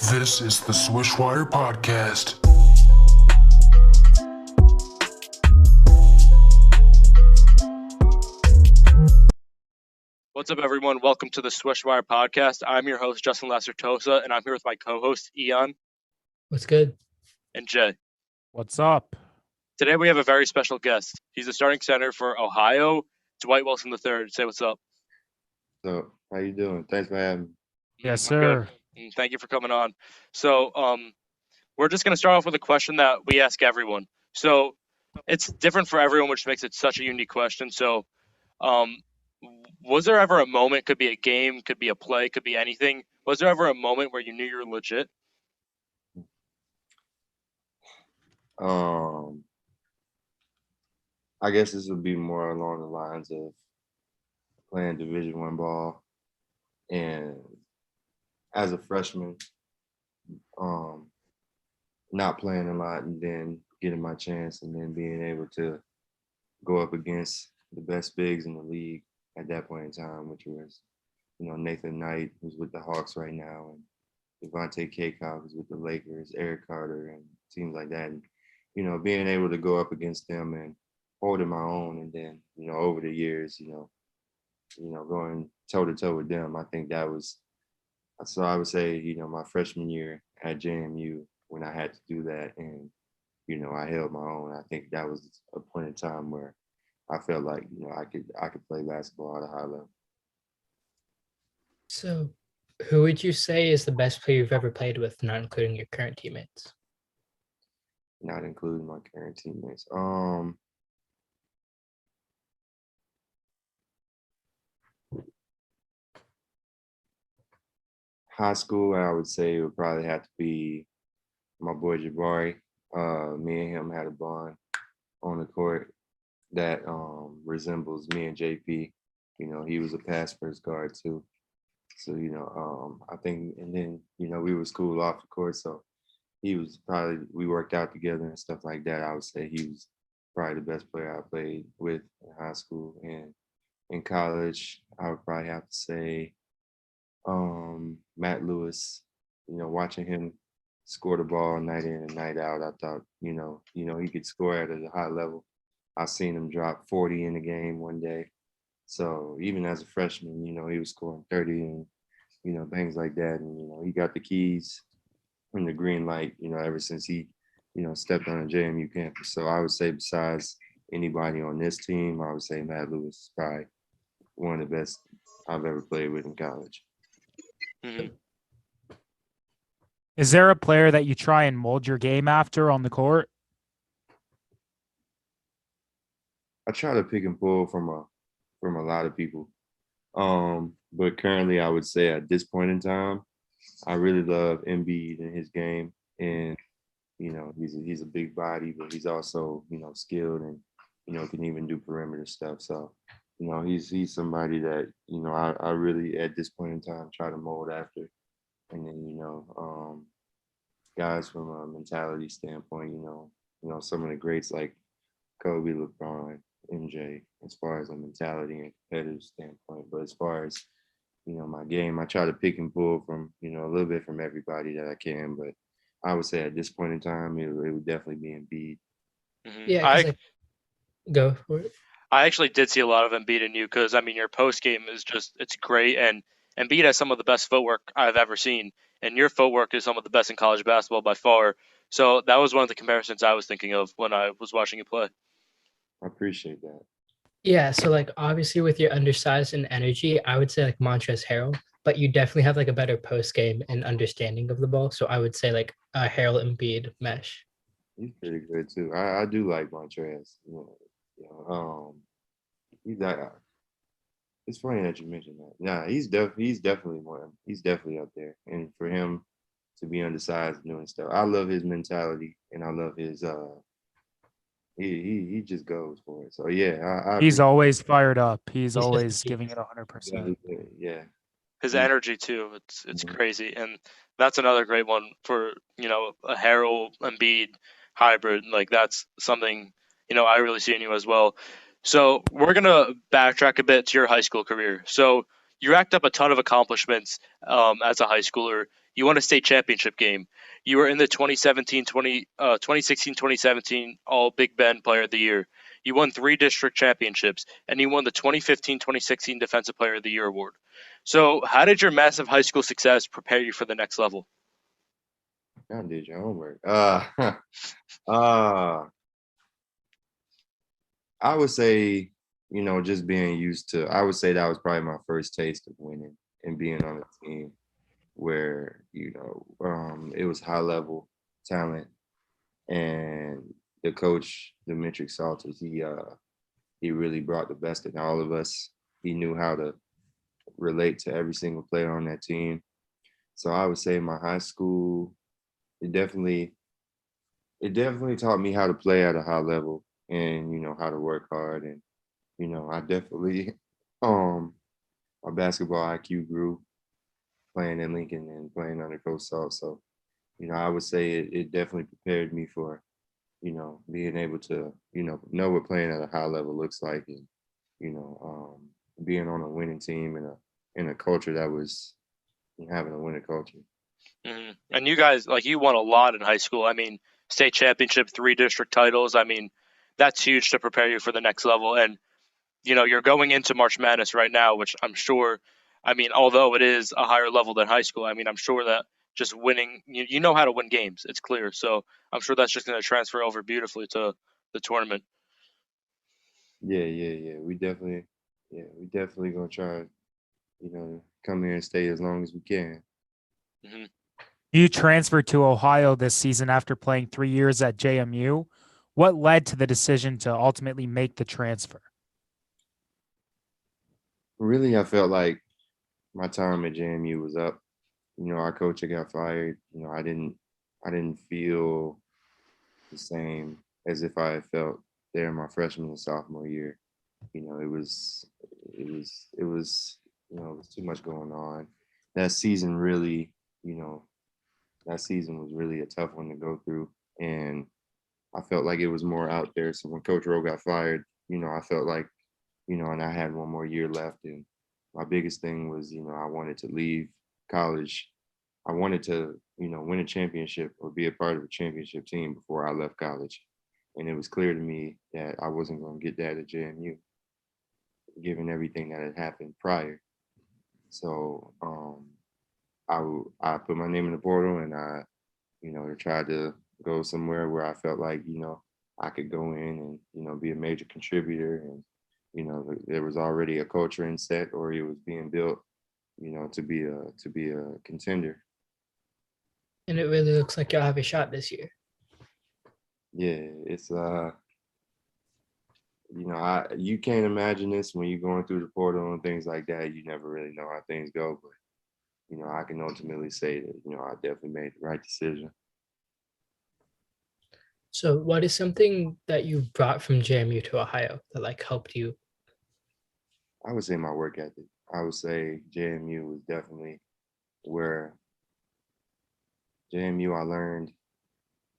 This is the SwishWire podcast. What's up, everyone? Welcome to the SwishWire podcast. I'm your host, Justin Lacertosa, and I'm here with my co-host, Ian. What's good? And Jay. What's up? Today we have a very special guest. He's the starting center for Ohio, Dwight Wilson III. Say what's up. So, how you doing? Thanks for having me. Yes, I'm good. sir. And thank you for coming on. So, we're just going to start off with a question that we ask everyone. So, it's different for everyone, which makes it such a unique question. So, was there ever a moment, could be a game, could be a play, could be anything, was there ever a moment where you knew you were legit? I guess this would be more along the lines of playing Division I ball, and as a freshman, not playing a lot, and then getting my chance, and then being able to go up against the best bigs in the league at that point in time, which was, Nathan Knight, who's with the Hawks right now, and Devontae Cacop, who's with the Lakers, Eric Carter, and teams like that. And, being able to go up against them and holding my own, and then, over the years, going toe-to-toe with them, I think that was, so I would say, my freshman year at JMU, when I had to do that, and, I held my own. I think that was a point in time where I felt like, I could play basketball at a high level. So, who would you say is the best player you've ever played with, not including your current teammates? Not including my current teammates. High school, I would say it would probably have to be my boy Jabari. Me and him had a bond on the court that resembles me and JP. He was a pass first guard too. So, I think, and then, we was cool off the court. So we worked out together and stuff like that. I would say he was probably the best player I played with in high school. And in college, I would probably have to say Matt Lewis. Watching him score the ball night in and night out, I thought, he could score at a high level. I seen him drop 40 in the game one day. So even as a freshman, he was scoring 30 and, things like that. And, he got the keys and the green light, ever since he, stepped on the JMU campus. So I would say besides anybody on this team, I would say Matt Lewis is probably one of the best I've ever played with in college. Mm-hmm. Is there a player that you try and mold your game after on the court? I try to pick and pull from a lot of people. But currently I would say at this point in time, I really love Embiid and his game. And, he's a big body, but he's also, skilled and, can even do perimeter stuff. So, he's somebody that, I really at this point in time try to mold after. And then, guys from a mentality standpoint, some of the greats like Kobe, LeBron, MJ, as far as a mentality and competitive standpoint. But as far as, my game, I try to pick and pull from, a little bit from everybody that I can. But I would say at this point in time, it would definitely be Embiid. Mm-hmm. Yeah, go for it. I actually did see a lot of Embiid in you because, your post game is it's great. And Embiid has some of the best footwork I've ever seen. And your footwork is some of the best in college basketball by far. So that was one of the comparisons I was thinking of when I was watching you play. I appreciate that. Yeah, so obviously with your undersized and energy, I would say Montrezl Harrell, but you definitely have a better post game and understanding of the ball. So I would say a Harrell Embiid mesh. He's pretty good too. I do like Montrezl. He's that. It's funny that you mentioned that. Nah, he's definitely one. He's definitely up there. And for him to be undersized and doing stuff, I love his mentality and I love his he just goes for it. So yeah, He's always fired up. He's always giving it 100%. Yeah. His energy too, it's crazy. And that's another great one for, a Harrell Embiid hybrid. That's something, I really see in you as well. So we're going to backtrack a bit to your high school career. So you racked up a ton of accomplishments as a high schooler. You won a state championship game. You were in the 2016-2017 All Big Ben Player of the Year. You won 3 district championships, and you won the 2015-2016 Defensive Player of the Year award. So how did your massive high school success prepare you for the next level? I did your homework. I would say, just being used to, I would say that was probably my first taste of winning and being on a team where, it was high level talent. And the coach, Demetric Salters, he really brought the best in all of us. He knew how to relate to every single player on that team. So I would say my high school, it definitely taught me how to play at a high level and, how to work hard. And, I definitely, my basketball IQ grew playing in Lincoln and playing under Coach Salt. So, I would say it definitely prepared me for, being able to, know what playing at a high level looks like and, being on a winning team in a culture that was having a winning culture. Mm-hmm. And you guys, you won a lot in high school. I mean, state championship, 3 district titles. I mean, that's huge to prepare you for the next level. And, you're going into March Madness right now, which I'm sure, although it is a higher level than high school, I'm sure that just winning, you know how to win games. It's clear. So I'm sure that's just going to transfer over beautifully to the tournament. Yeah. We definitely going to try, come here and stay as long as we can. Mm-hmm. You transferred to Ohio this season after playing 3 years at JMU. What led to the decision to ultimately make the transfer? Really, I felt like my time at JMU was up. Our coach had got fired. I didn't feel the same as if I had felt there in my freshman and sophomore year. It was too much going on. That season really, was really a tough one to go through. And I felt like it was more out there. So when Coach Rowe got fired, I felt like, and I had one more year left. And my biggest thing was, I wanted to leave college. I wanted to, win a championship or be a part of a championship team before I left college. And it was clear to me that I wasn't going to get that at JMU, given everything that had happened prior. So I put my name in the portal and I, tried to go somewhere where I felt like, I could go in and, be a major contributor. And, there was already a culture in set or it was being built, to be a contender. And it really looks like you'll have a shot this year. Yeah, it's you can't imagine this when you're going through the portal and things like that. You never really know how things go, but I can ultimately say that I definitely made the right decision. So what is something that you brought from JMU to Ohio that helped you? I would say my work ethic. I would say JMU was definitely where JMU I learned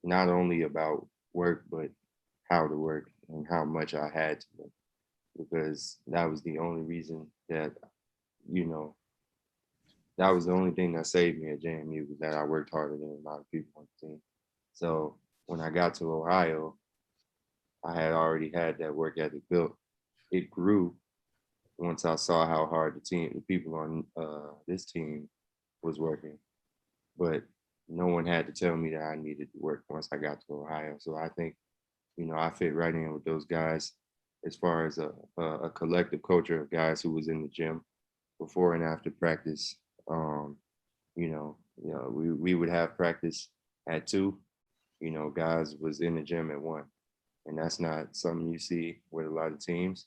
not only about work, but how to work and how much I had to work, because that was the only reason that, that was the only thing that saved me at JMU was that I worked harder than a lot of people on the team. So when I got to Ohio, I had already had that work ethic built. It grew once I saw how hard the people on this team was working. But no one had to tell me that I needed to work once I got to Ohio. So I think, I fit right in with those guys as far as a collective culture of guys who was in the gym before and after practice. We would have practice at 2. Guys was in the gym at 1, and that's not something you see with a lot of teams.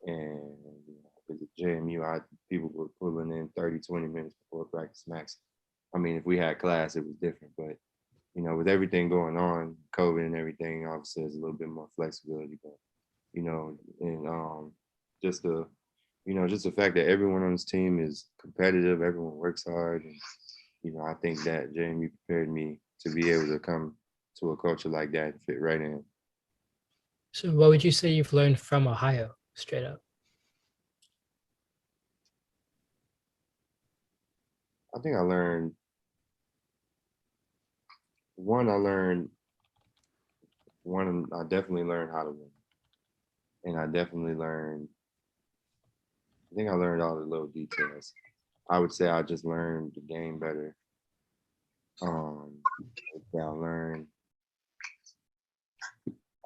And with the JMU, people were pulling in 30, 20 minutes before practice max. If we had class, it was different, but with everything going on, COVID and everything, obviously there's a little bit more flexibility, but and just the fact that everyone on this team is competitive, everyone works hard, and I think that JMU prepared me to be able to come to a culture like that and fit right in. So what would you say you've learned from Ohio, straight up? I think I learned one. I definitely learned how to win, and I definitely learned. I think I learned all the little details. I would say I just learned the game better. I learned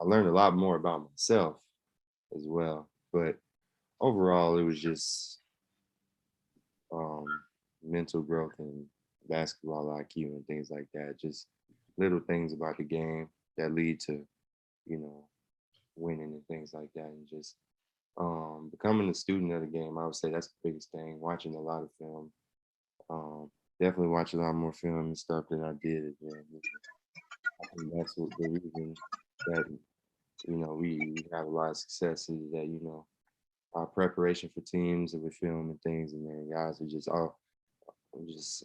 a lot more about myself as well. But overall, it was just mental growth and basketball IQ and things like that. Just little things about the game that lead to, you know, winning and things like that. And just becoming a student of the game, I would say that's the biggest thing. Watching a lot of film. Definitely watch a lot more film and stuff than I did. I think that's what the reason that we have a lot of successes that our preparation for teams and with film and things, and then guys are just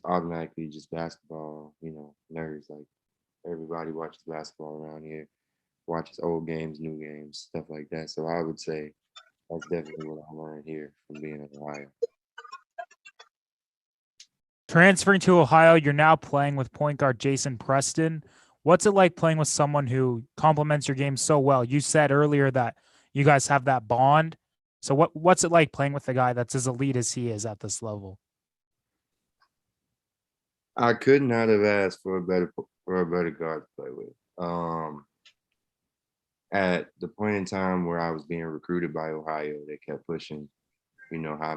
automatically just basketball nerds. Like everybody watches basketball around here, watches old games, new games, stuff like that. So I would say that's definitely what I learned here from being in Ohio. Transferring to Ohio, you're now playing with point guard Jason Preston. What's it like playing with someone who complements your game so well? You said earlier that you guys have that bond. So what's it like playing with a guy that's as elite as he is at this level? I could not have asked for a better guard to play with. At the point in time where I was being recruited by Ohio, they kept pushing, how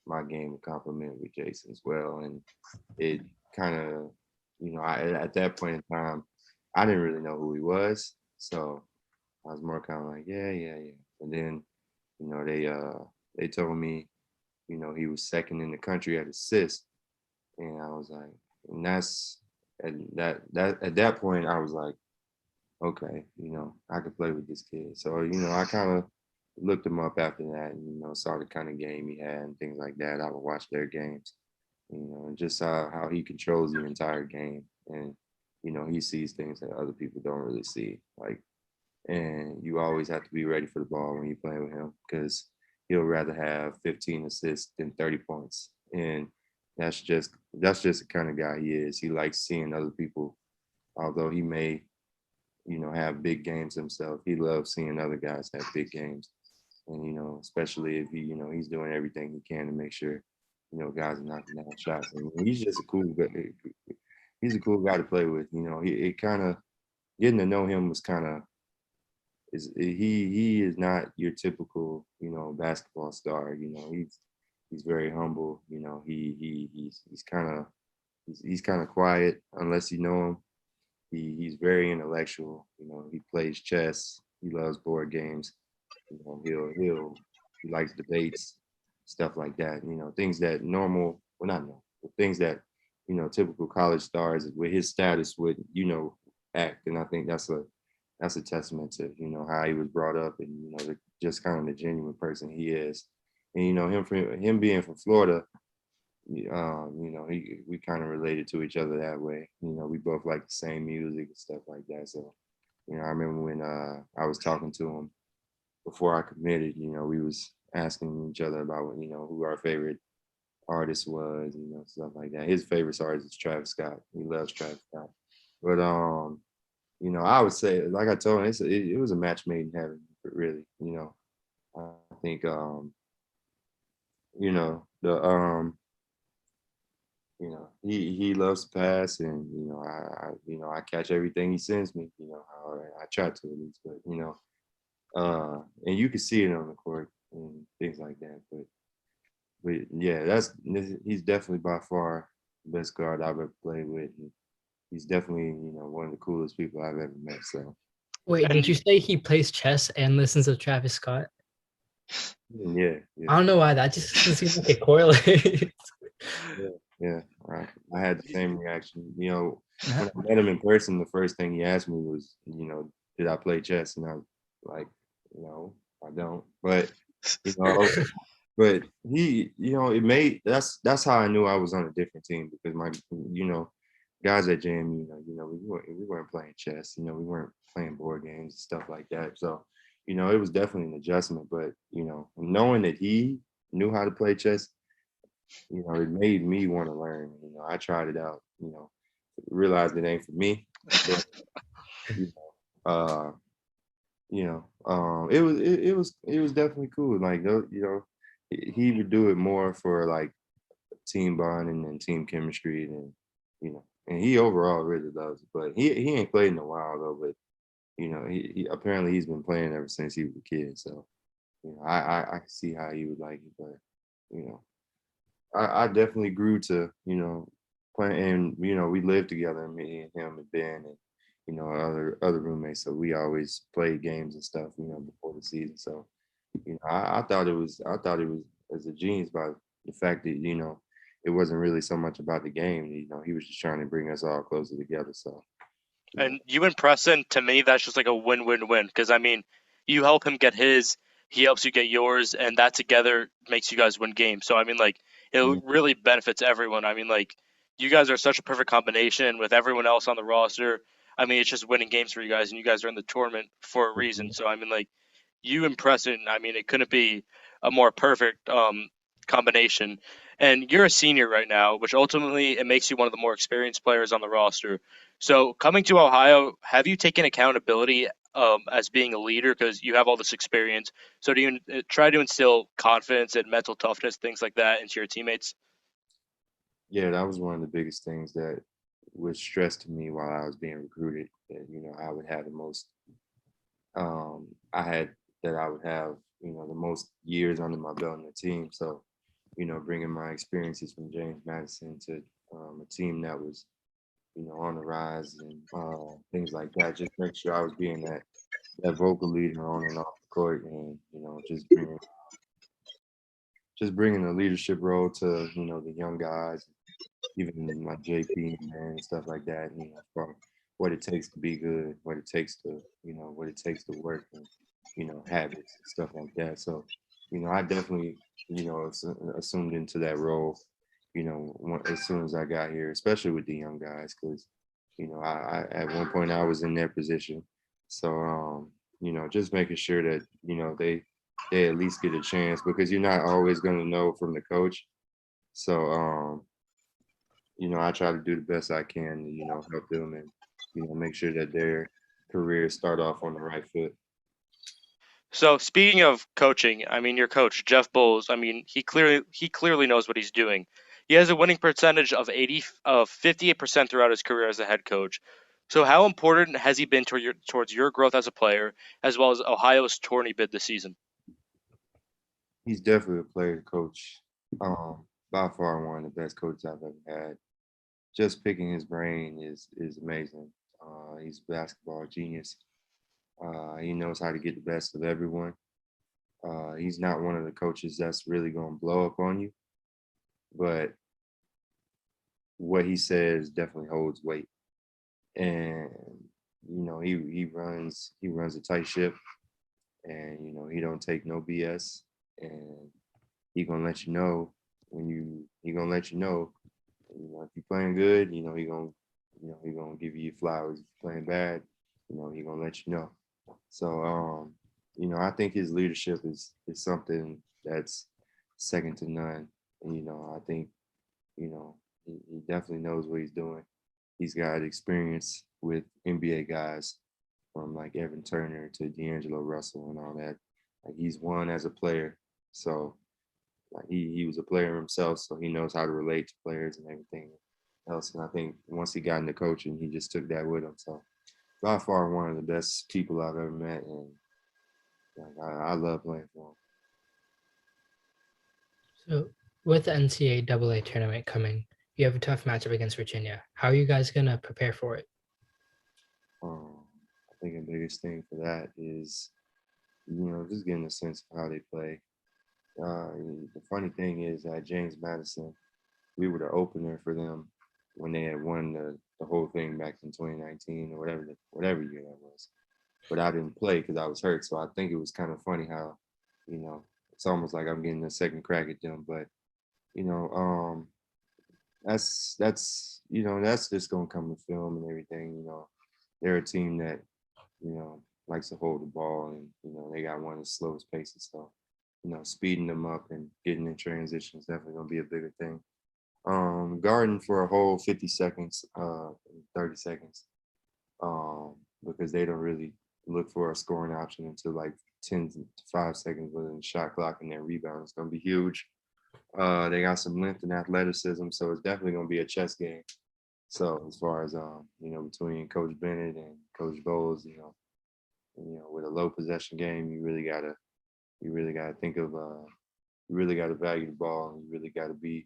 my game would complement with Jason as well, and it kind of, at that point in time, I didn't really know who he was, so I was more kind of like, yeah. And then, they told me, he was second in the country at assists, and I was like, and that's at that point I was like, okay, I could play with this kid. So, I kind of looked him up after that and, saw the kind of game he had and things like that. I would watch their games, and just saw how he controls the entire game. And, he sees things that other people don't really see. Like, and you always have to be ready for the ball when you're playing with him because he'll rather have 15 assists than 30 points. And that's just the kind of guy he is. He likes seeing other people, although he may have big games himself. He loves seeing other guys have big games. And, especially if he's doing everything he can to make sure, guys are knocking down shots. And he's just a cool guy. He's a cool guy to play with. It kind of getting to know him was kind of he is not your typical, basketball star. He's very humble. He's kind of quiet unless you know him. He's very intellectual. He plays chess. He loves board games. He likes debates, stuff like that. Things that things that typical college stars with his status would act. And I think that's a testament to how he was brought up and just kind of the genuine person he is. And him being from Florida, we kind of related to each other that way. We both like the same music and stuff like that. So, I remember when I was talking to him before I committed, we was asking each other about, who our favorite artist was, stuff like that. His favorite artist is Travis Scott. He loves Travis Scott. But, I would say, like I told him, it was a match made in heaven, really. I think, he loves to pass, and I catch everything he sends me. How I try to at least, but and you can see it on the court and things like that. But yeah, he's definitely by far the best guard I've ever played with. And he's definitely one of the coolest people I've ever met. So Wait, did you say he plays chess and listens to Travis Scott? yeah. I don't know why that just doesn't seem like it correlates. Yeah, right. I had the same reaction. When I met him in person, the first thing he asked me was, did I play chess? And I was like, no, I don't. But but he, that's how I knew I was on a different team because my, guys at JMU, we weren't playing chess. We weren't playing board games and stuff like that. So, it was definitely an adjustment. But knowing that he knew how to play chess, it made me want to learn. I tried it out. Realized it ain't for me, but you know, it was definitely cool. Like he would do it more for like team bonding and team chemistry, and he overall really loves it. But he ain't played in a while though. But he apparently he's been playing ever since he was a kid. So I can see how he would like it. But you know, I definitely grew to playing, and we lived together, me and him and Ben and other roommates. So we always played games and stuff before the season. So I thought it was as a genius by the fact that it wasn't really so much about the game. He was just trying to bring us all closer together. So And you and Preston, to me, that's just like a win-win-win. Because, I mean, you help him get his, he helps you get yours, and that together makes you guys win games. So, I mean, like, it really benefits everyone. I mean, like, you guys are such a perfect combination with everyone else on the roster. I mean, it's just winning games for you guys, and you guys are in the tournament for a reason. So, I mean, like, you and Preston, I mean, it couldn't be a more perfect combination. And you're a senior right now, which ultimately it makes you one of the more experienced players on the roster. So coming to Ohio, have you taken accountability as being a leader because you have all this experience? So do you try to instill confidence and mental toughness, things like that, into your teammates? yeah, that was one of the biggest things that was stressed to me while I was being recruited. That I would have the most. I had that I would have the most years under my belt in the team. So bringing my experiences from James Madison to a team that was on the rise and things like that. Just make sure I was being that vocal leader on and off the court, and just bringing a leadership role to the young guys, even like JP and stuff like that. For what it takes to be good, what it takes to work, and habits and stuff like that. So I definitely assumed into that role as soon as I got here, especially with the young guys, because I at one point I was in their position. So just making sure that they at least get a chance, because you're not always going to know from the coach. So I try to do the best I can to help them and make sure that their careers start off on the right foot. So speaking of coaching, I mean, your coach Jeff Bowles. I mean, he clearly knows what he's doing. He has a winning percentage of 58% throughout his career as a head coach. So how important has he been towards your growth as a player, as well as Ohio's tourney bid this season? He's definitely a player coach. By far one of the best coaches I've ever had. Just picking his brain is amazing. He's a basketball genius. He knows how to get the best of everyone. He's not one of the coaches that's really going to blow up on you, but what he says definitely holds weight. And he runs a tight ship, and he don't take no BS, and he gonna let you know he gonna let you know if you're playing good, he gonna give you your flowers. If you're playing bad, he gonna let you know. So I think his leadership is something that's second to none. And, I think he definitely knows what he's doing. He's got experience with NBA guys from like Evan Turner to D'Angelo Russell and all that. Like he's won as a player, so like he was a player himself, so he knows how to relate to players and everything else. And I think once he got into coaching, he just took that with him. So by far one of the best people I've ever met, and like I love playing for him. So with the NCAA tournament coming, you have a tough matchup against Virginia. How are you guys gonna prepare for it? I think the biggest thing for that is just getting a sense of how they play. The funny thing is that James Madison, we were the opener for them when they had won the whole thing back in 2019 or whatever year that was. But I didn't play because I was hurt. So I think it was kind of funny how, it's almost like I'm getting a second crack at them. But, that's just gonna come with film and everything. They're a team that, likes to hold the ball, and they got one of the slowest paces. So speeding them up and getting in transition is definitely going to be a bigger thing. Guarding for a whole 50 seconds, 30 seconds, because they don't really look for a scoring option until like 10 to 5 seconds within the shot clock, and then rebound is going to be huge. They got some length and athleticism, so it's definitely going to be a chess game. So as far as between Coach Bennett and Coach Bowles, with a low possession game, you really gotta think of you really gotta value the ball, and you really gotta be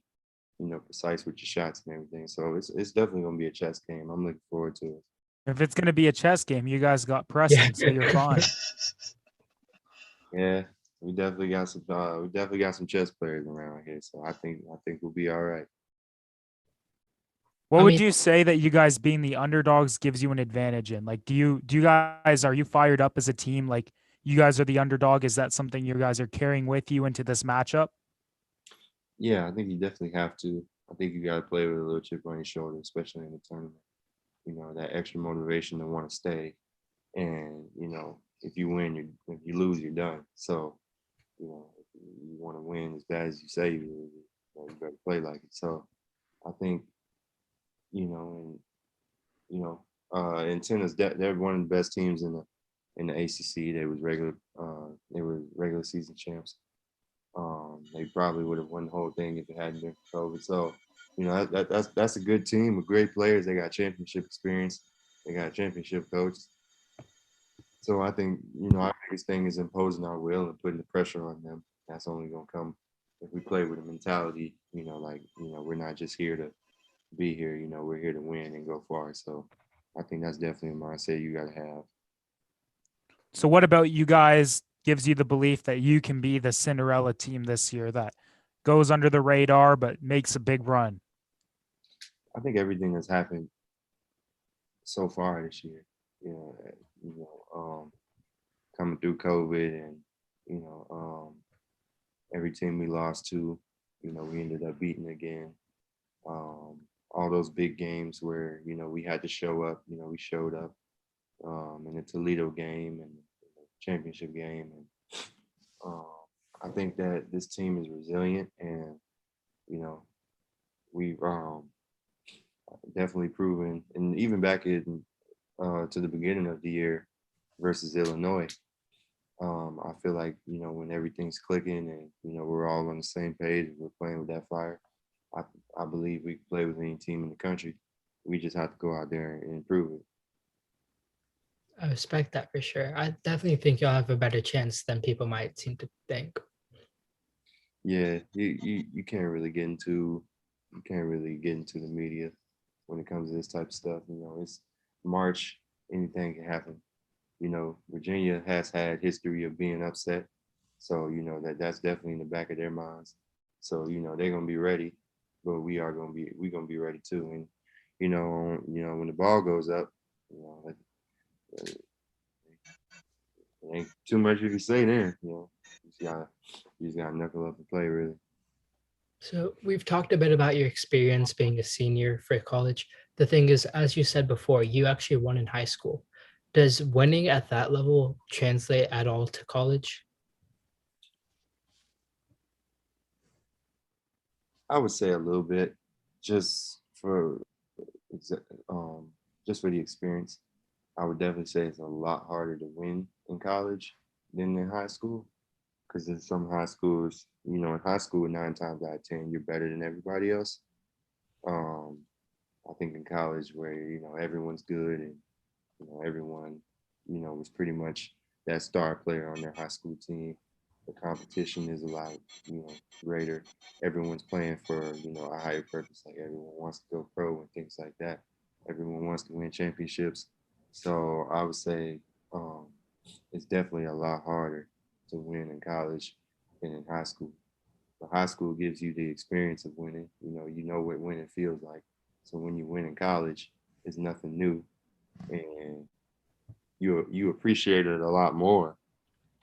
precise with your shots and everything. So it's definitely gonna be a chess game. I'm looking forward to it. If it's going to be a chess game, you guys got Preston, so you're fine. Yeah, we definitely got some chess players around here, so I think we'll be all right. What I would mean- you say that you guys being the underdogs gives you an advantage in? Like, do you guys, are you fired up as a team? Like, you guys are the underdog. Is that something you guys are carrying with you into this matchup? Yeah, I think you definitely have to. I think you got to play with a little chip on your shoulder, especially in the tournament. That extra motivation to want to stay. And, if you win, if you lose, you're done. So, if you want to win as bad as you say you better play like it. So I think, and tennis, they're one of the best teams in the ACC. They were regular season champs. They probably would have won the whole thing if it hadn't been for COVID. So, that's a good team with great players. They got championship experience. They got a championship coach. So I think, our biggest thing is imposing our will and putting the pressure on them. That's only going to come if we play with a mentality, we're not just here to be here, we're here to win and go far. So I think that's definitely a mindset you got to have. So what about you guys gives you the belief that you can be the Cinderella team this year that goes under the radar but makes a big run? I think everything that's happened so far this year, coming through COVID and, every team we lost to, we ended up beating again. All those big games where, we had to show up, we showed up in the Toledo game and the championship game. And I think that this team is resilient and, we've definitely proven, and even back in to the beginning of the year versus Illinois, I feel like, when everything's clicking and, we're all on the same page, we're playing with that fire, I believe we can play with any team in the country. We just have to go out there and improve it. I respect that for sure. I definitely think you'll have a better chance than people might seem to think. Yeah, you can't really get into the media when it comes to this type of stuff. It's March, anything can happen. Virginia has had history of being upset, so that's definitely in the back of their minds. So they're gonna be ready, but we're gonna be ready too. And when the ball goes up, it ain't too much you can say then. You just gotta knuckle up and play really. So we've talked a bit about your experience being a senior for college. The thing is, as you said before, you actually won in high school. Does winning at that level translate at all to college? I would say a little bit, just for the experience. I would definitely say it's a lot harder to win in college than in high school, because in some high schools, in high school 9 times out of 10 you're better than everybody else. I think in college where everyone's good and everyone was pretty much that star player on their high school team. The competition is a lot greater. Everyone's playing for a higher purpose. Like everyone wants to go pro and things like that. Everyone wants to win championships. So I would say it's definitely a lot harder to win in college than in high school. But high school gives you the experience of winning. You know what winning feels like. So when you win in college, it's nothing new, and you appreciate it a lot more.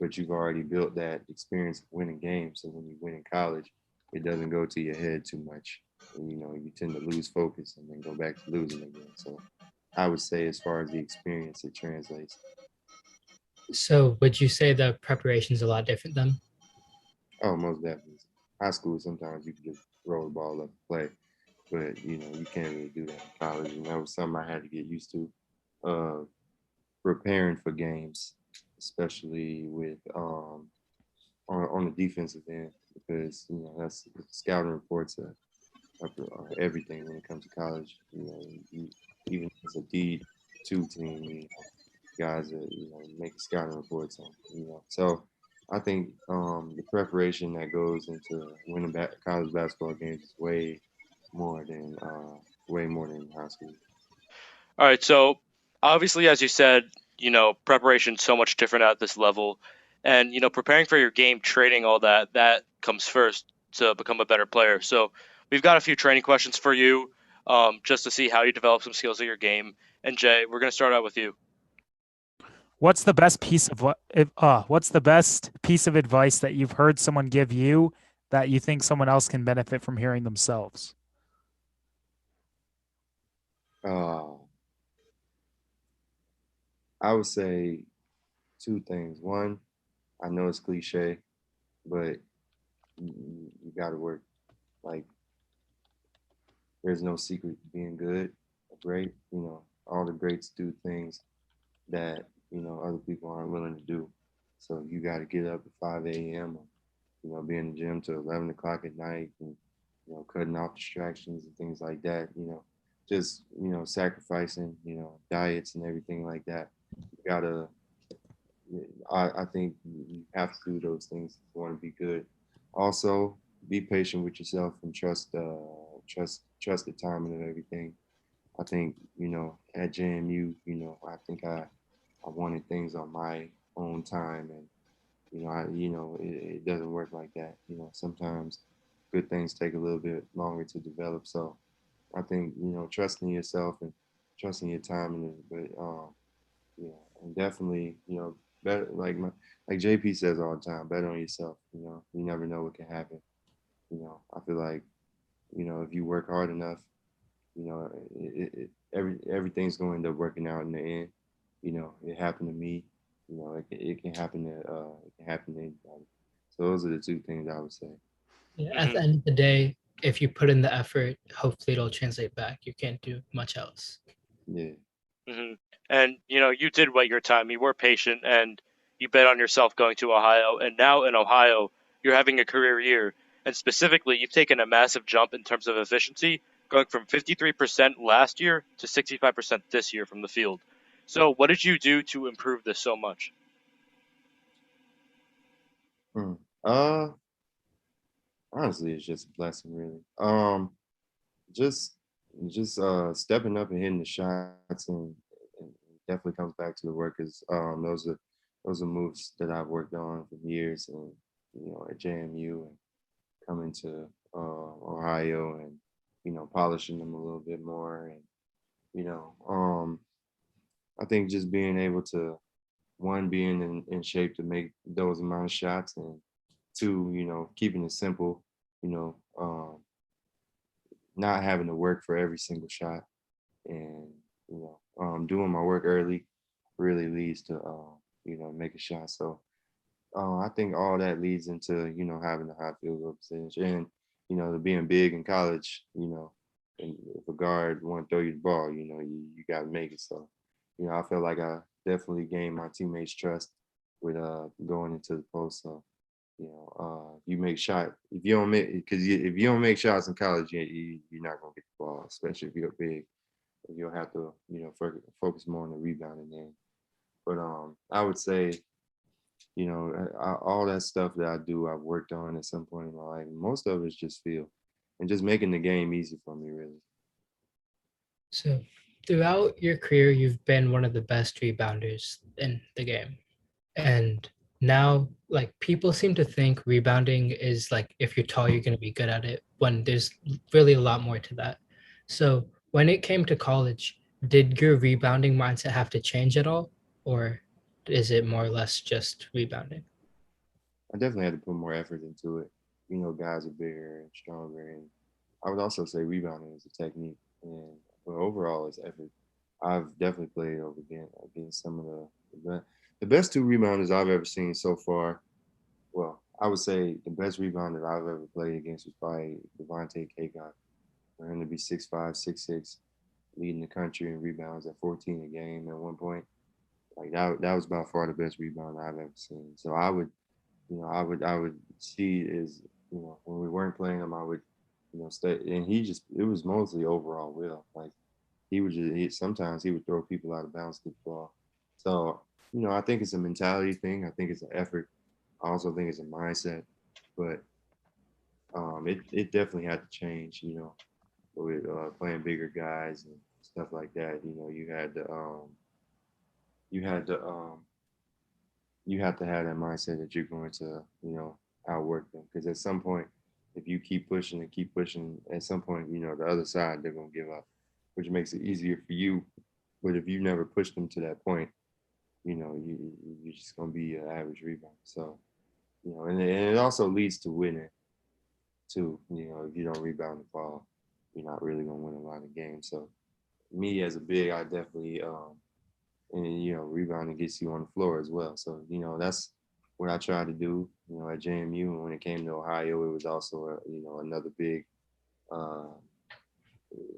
But you've already built that experience of winning games. So when you win in college, it doesn't go to your head too much. And, you tend to lose focus and then go back to losing again. So I would say as far as the experience, it translates. So would you say the preparation is a lot different then? Oh, most definitely. High school, sometimes you can just roll the ball up and play, but you can't really do that in college, and that was something I had to get used to. Uh, Preparing for games, especially with on the defensive end, because that's scouting reports are everything when it comes to college. Even as a D2 team, guys that make scouting reports on. So I think the preparation that goes into winning college basketball games is way more than high school. All right, so obviously, as you said, preparation's so much different at this level, and preparing for your game, training, all that comes first to become a better player. So we've got a few training questions for you, just to see how you develop some skills of your game. And Jay, we're gonna start out with you. What's the best what's the best piece of advice that you've heard someone give you that you think someone else can benefit from hearing themselves? Uh, I would say two things. One, I know it's cliche, but you got to work. Like, there's no secret to being good or great. All the greats do things that other people aren't willing to do. So you got to get up at 5 a.m. or be in the gym till 11 o'clock at night, and cutting off distractions and things like that. Just sacrificing diets and everything like that. You gotta. I think you have to do those things if you want to be good. Also, be patient with yourself and trust the timing of everything. I think at JMU, I think I wanted things on my own time, and it doesn't work like that. Sometimes good things take a little bit longer to develop. So I think trusting yourself and trusting your timing, but and definitely better like JP says all the time, bet on yourself. You never know what can happen. I feel like if you work hard enough, everything's going to end up working out in the end. It happened to me. It can happen to anybody. So those are the two things I would say. Yeah, at the end of the day, if you put in the effort, hopefully it'll translate back. You can't do much else. Yeah. hmm And you did wait your time. You were patient, and you bet on yourself going to Ohio. And now in Ohio, you're having a career year. And specifically, you've taken a massive jump in terms of efficiency, going from 53% last year to 65% this year from the field. So, what did you do to improve this so much? Hmm. Honestly, it's just a blessing, really. Just stepping up and hitting the shots, and it definitely comes back to the work. Is those are moves that I've worked on for years, and at JMU and coming to Ohio, and polishing them a little bit more, and you know I think just being able to, one, being in shape to make those amount of shots, and two, keeping it simple, you know not having to work for every single shot, and doing my work early really leads to make a shot. So I think all that leads into having a high field goal percentage, and to being big in college. And if a guard want to throw you the ball, you got to make it. So I feel like I definitely gained my teammates' trust with going into the post. So you make shot, if you don't make, because if you don't make shots in college, you're not gonna get the ball, especially if you're big. You'll have to focus more on the rebounding end. But I would say all that stuff that I do, I've worked on at some point in my life. Most of it's just feel, and just making the game easy for me, really. So, throughout your career, you've been one of the best rebounders in the game. And now, like, people seem to think rebounding is like if you're tall, you're going to be good at it, when there's really a lot more to that. So, when it came to college, did your rebounding mindset have to change at all? Or is it more or less just rebounding? I definitely had to put more effort into it. Guys are bigger and stronger, and I would also say rebounding is a technique, and but overall it's effort. I've definitely played over against some of the best two rebounders I've ever seen so far. Well, I would say the best rebounder I've ever played against was probably Devontae Kaycott. For him to be 6'5", 6'6", leading the country in rebounds at 14 a game at one point, like that was by far the best rebound I've ever seen. So I would, I would see is, when we weren't playing him, I would, stay. And it was mostly overall will. Like he would sometimes he would throw people out of bounds with the ball. So, I think it's a mentality thing. I think it's an effort. I also think it's a mindset, but it definitely had to change, with playing bigger guys and stuff like that. You have to have that mindset that you're going to, outwork them. Because at some point, if you keep pushing and keep pushing, at some point, the other side, they're going to give up, which makes it easier for you. But if you never push them to that point, you're just going to be an average rebound. So, and it also leads to winning too. If you don't rebound the ball, you're not really going to win a lot of games. So me as a big, I definitely, and rebounding gets you on the floor as well. So that's what I tried to do. At JMU, and when it came to Ohio, it was also another big.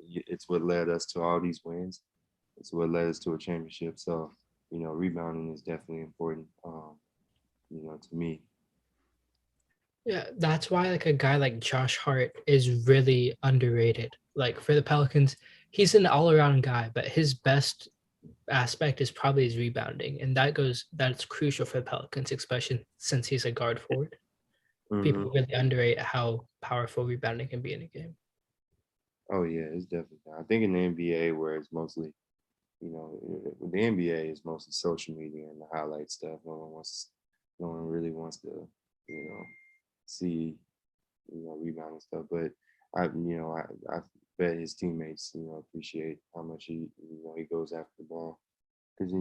It's what led us to all these wins. It's what led us to a championship. So rebounding is definitely important. To me. Yeah, that's why like a guy like Josh Hart is really underrated. Like for the Pelicans, he's an all-around guy, but his best aspect is probably his rebounding, and that's crucial for the Pelicans, especially since he's a guard forward. People really underrate how powerful rebounding can be in a game. Oh yeah, it's definitely. I think in the NBA, where it's mostly, the NBA is mostly social media and the highlight stuff. No one really wants to, see, rebounding stuff. But I bet his teammates, appreciate how much he goes after the ball, because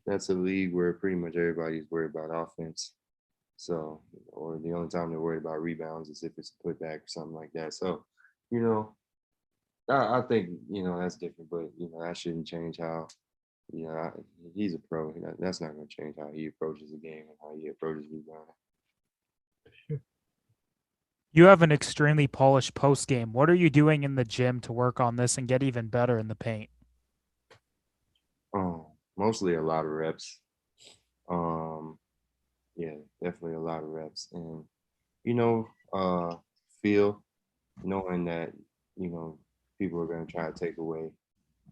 that's a league where pretty much everybody's worried about offense. So, or the only time they're worried about rebounds is if it's a putback or something like that. So, I think that's different, but that shouldn't change how he's a pro. That's not going to change how he approaches the game and how he approaches rebounding. You have an extremely polished post game. What are you doing in the gym to work on this and get even better in the paint? Mostly a lot of reps. Yeah, definitely a lot of reps, and feel knowing that people are going to try to take away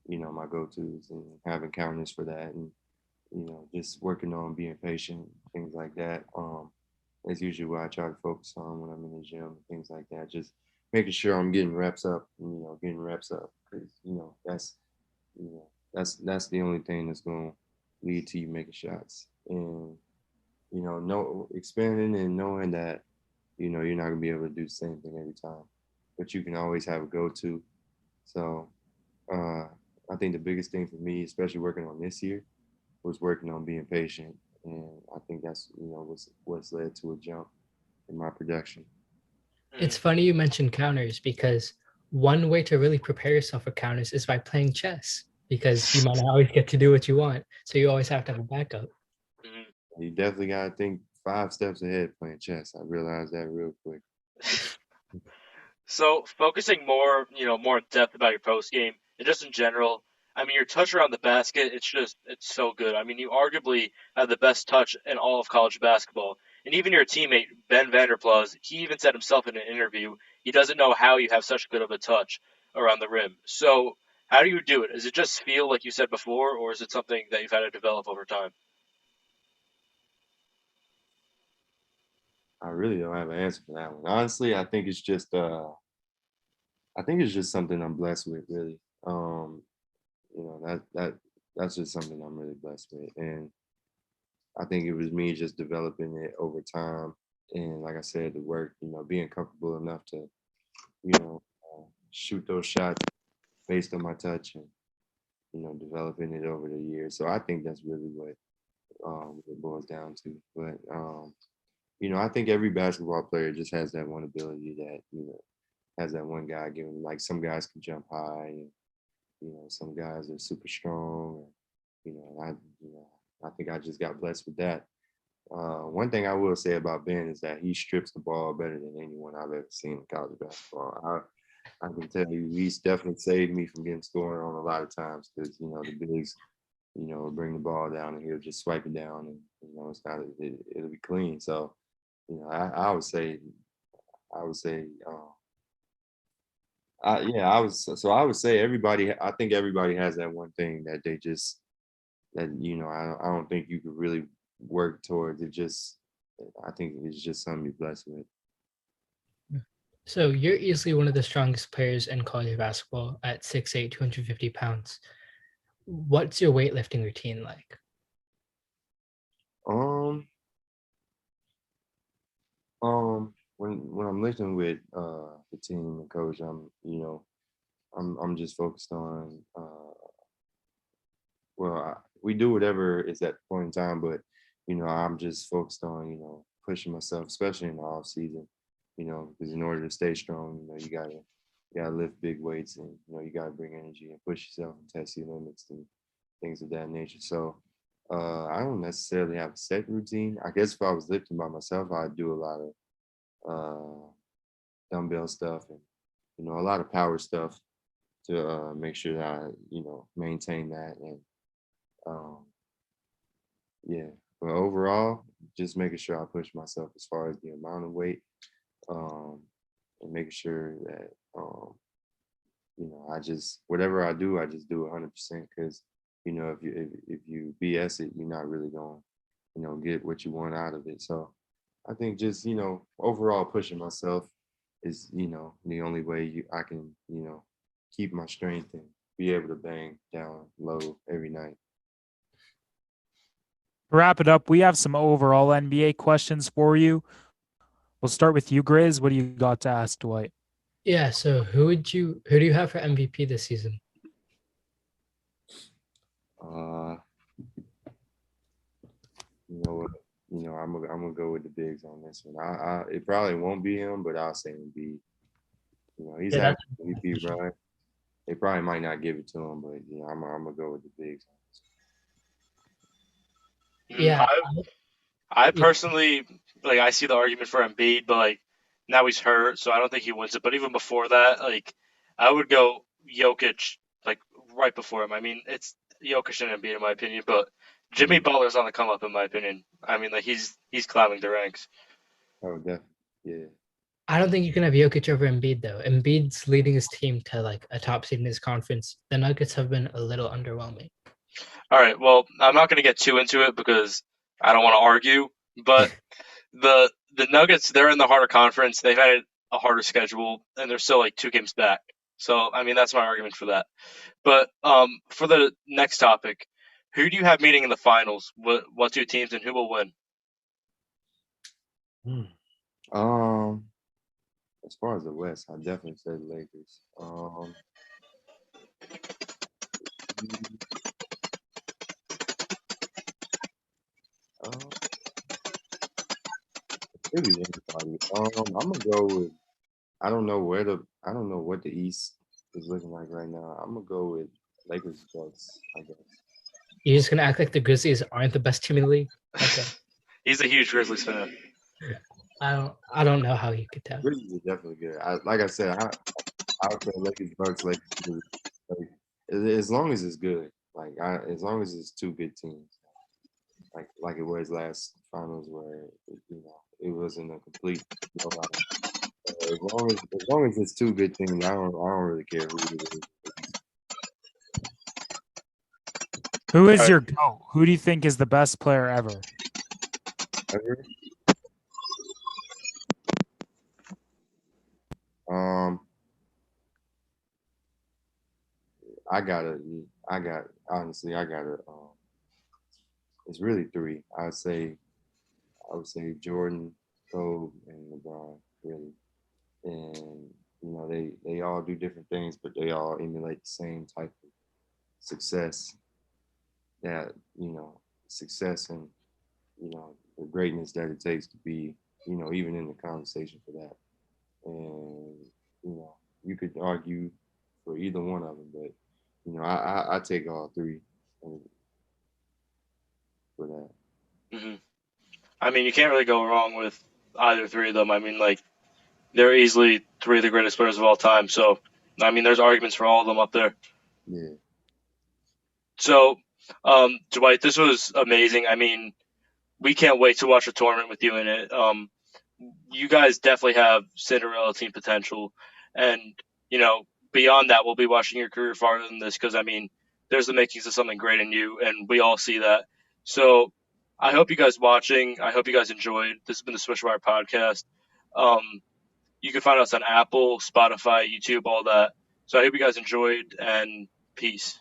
my go-tos, and having counters for that, and just working on being patient, things like that. That's usually what I try to focus on when I'm in the gym, things like that. Just making sure I'm getting reps up, because that's the only thing that's going to lead to you making shots. And expanding and knowing that you're not going to be able to do the same thing every time, but you can always have a go-to. So I think the biggest thing for me, especially working on this year, was working on being patient, and I think that's what's led to a jump in my production. It's funny you mentioned counters, because one way to really prepare yourself for counters is by playing chess, because you might not always get to do what you want, so you always have to have a backup. You definitely got to think 5 steps ahead playing chess. I realized that real quick. So focusing more in depth about your post game and just in general, I mean, your touch around the basket, it's so good. I mean, you arguably have the best touch in all of college basketball. And even your teammate, Ben Vanderplas, he even said himself in an interview, he doesn't know how you have such good of a touch around the rim. So how do you do it? Does it just feel like you said before, or is it something that you've had to develop over time? I really don't have an answer for that one. Honestly, I think it's just something I'm blessed with, really. That's just something I'm really blessed with. And I think it was me just developing it over time. And like I said, the work, being comfortable enough to, shoot those shots based on my touch, and, developing it over the years. So I think that's really what it boils down to. But, I think every basketball player just has that one ability that, has that one guy giving, like some guys can jump high, and, some guys are super strong. And, I think I just got blessed with that. One thing I will say about Ben is that he strips the ball better than anyone I've ever seen in college basketball. I can tell you, he's definitely saved me from getting scored on a lot of times because, you know, the bigs, you know, bring the ball down and he'll just swipe it down and, you know, it'll be clean. So, you know, I would say, I would say everybody, I think everybody has that one thing that they just, that, you know, I don't think you could really work towards it. I think it's just something you're blessed with. So you're easily one of the strongest players in college basketball at 6'8", 250 pounds. What's your weightlifting routine like? When I'm lifting with the team and coach, I'm just focused on we do whatever is at the point in time, but you know, I'm just focused on, you know, pushing myself, especially in the off season, you know, because in order to stay strong, you know, you gotta lift big weights and, you know, you gotta bring energy and push yourself and test your limits and things of that nature. So I don't necessarily have a set routine. I guess if I was lifting by myself, I'd do a lot of dumbbell stuff and, you know, a lot of power stuff to make sure that I, you know, maintain that. And yeah, but overall, just making sure I push myself as far as the amount of weight, and making sure that, you know, whatever I do, I just do 100% because, you know, if you BS it, you're not really going to, you know, get what you want out of it. So I think just, you know, overall pushing myself is, you know, the only way I can, you know, keep my strength and be able to bang down low every night. To wrap it up, we have some overall NBA questions for you. We'll start with you, Grizz. What do you got to ask Dwight? Yeah, so who do you have for MVP this season? You know what? You know, I'm gonna go with the bigs on this one. It probably won't be him, but I'll say Embiid. You know, he's had an MVP run. They probably might not give it to him, but you know, I'm gonna go with the bigs. Yeah, I personally, like, I see the argument for Embiid, but like now he's hurt, so I don't think he wins it. But even before that, like, I would go Jokic, like, right before him. I mean, it's Jokic and Embiid in my opinion, but Jimmy Butler's on the come up in my opinion. I mean, like, he's climbing the ranks. Oh, definitely, yeah. I don't think you can have Jokic over Embiid though. Embiid's leading his team to like a top seed in his conference. The Nuggets have been a little underwhelming. All right, well, I'm not going to get too into it because I don't want to argue, but the Nuggets, they're in the harder conference. They've had a harder schedule, and they're still like 2 games back. So, I mean, that's my argument for that. But for the next topic, who do you have meeting in the finals? What 2 teams and who will win? As far as the West, I definitely say the Lakers. Really anybody. I'm gonna go with. I don't know what the East is looking like right now. I'm gonna go with Lakers Bucks, I guess. You're just gonna act like the Grizzlies aren't the best team in the league? Okay. He's a huge Grizzlies fan. I don't know how you could tell. Grizzlies are definitely good. Like I said, I would say Lakers Bucks. Like, as long as it's good, like as long as it's 2 good teams, like it was last finals where you know it wasn't a complete blowout. As long as it's 2 good teams, I don't really care who it is. Who is your GOAT? Who do you think is the best player ever? It's really 3. I would say Jordan, Kobe, and LeBron, really. And you know, they all do different things, but they all emulate the same type of success. That, you know, success and, you know, the greatness that it takes to be, you know, even in the conversation for that. And you know, you could argue for either one of them, but you know, I take all 3 for that. Mm-hmm. I mean, you can't really go wrong with either three of them. I mean, like, they're easily three of the greatest players of all time. So, I mean, there's arguments for all of them up there. Yeah. So, Dwight, this was amazing. I mean, we can't wait to watch a tournament with you in it. You guys definitely have Cinderella team potential. And, you know, beyond that, we'll be watching your career farther than this because, I mean, there's the makings of something great in you, and we all see that. So I hope you guys watching. I hope you guys enjoyed. This has been the SwishWire podcast. You can find us on Apple, Spotify, YouTube, all that. So I hope you guys enjoyed, and peace.